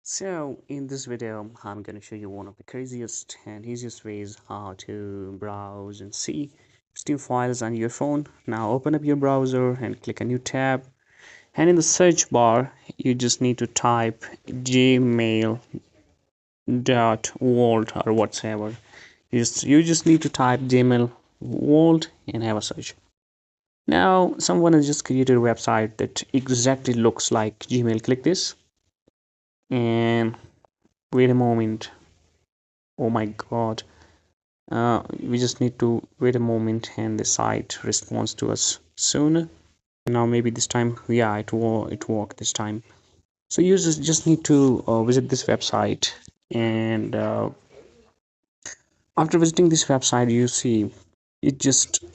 So in this video, I'm going to show you one of the craziest and easiest ways how to browse and see Steam files on your phone. Now open up your browser and click a new tab. And in the search bar, you just need to type gmail.world or whatsoever. You just need to type gmail world and have a search. Now someone has just created a website that exactly looks like Gmail. Click this and wait a moment. Oh my god. We just need to wait a moment and the site responds to us soon. Now maybe this time, yeah, it worked this time. So users just need to visit this website, and after visiting this website, you see it just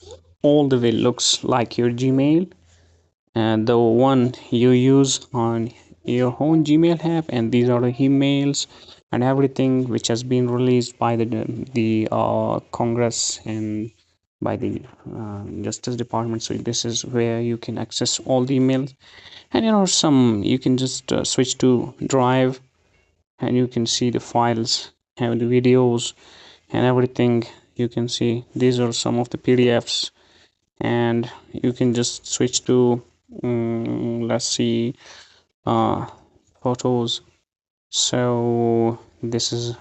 all the way looks like your Gmail and the one you use on your own Gmail app, and these are the emails and everything which has been released by the Congress and by the Justice Department. So this is where you can access all the emails, and some you can just switch to Drive, and you can see the files and the videos and everything. You can see these are some of the PDFs, and you can just switch to let's see uh, photos. So this is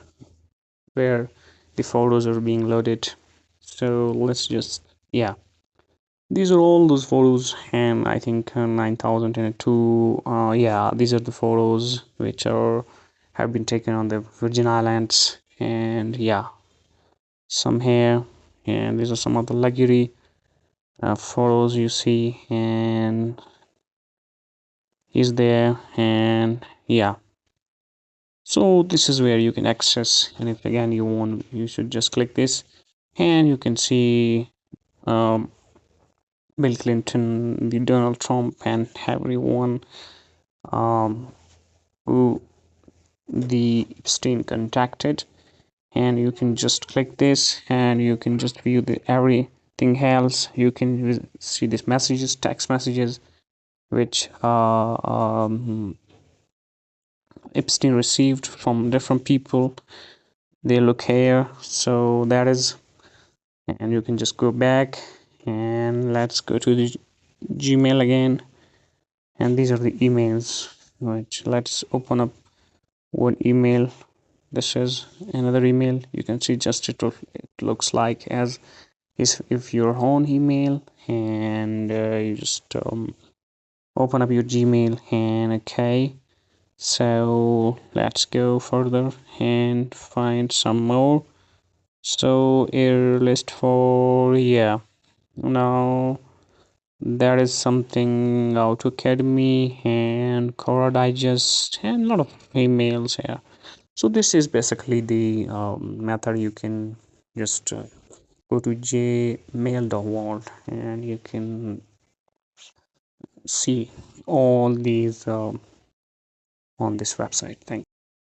where the photos are being loaded. So let's just, yeah, these are all those photos, and I think 9002, yeah, these are the photos which are have been taken on the Virgin Islands, and yeah, some here, and these are some of the luxury photos you see, and is there, and yeah. So this is where you can access, and if again you want, you should just click this, and you can see um, Bill Clinton, the Donald Trump, and everyone um, who the Epstein contacted. And you can just click this, and you can just view the everything else. You can see these messages, text messages, which Epstein received from different people. They look here, so that is, and you can just go back, and let's go to the Gmail again, and these are the emails. Which let's open up one email. This is another email. You can see just it looks like as is if your own email, and you just open up your Gmail, and okay. So let's go further and find some more. So air list for, yeah, now there is something Auto Academy and Cora Digest and a lot of emails here. So this is basically the method. You can just go to gmail.world, and you can see all these on this website. Thank you.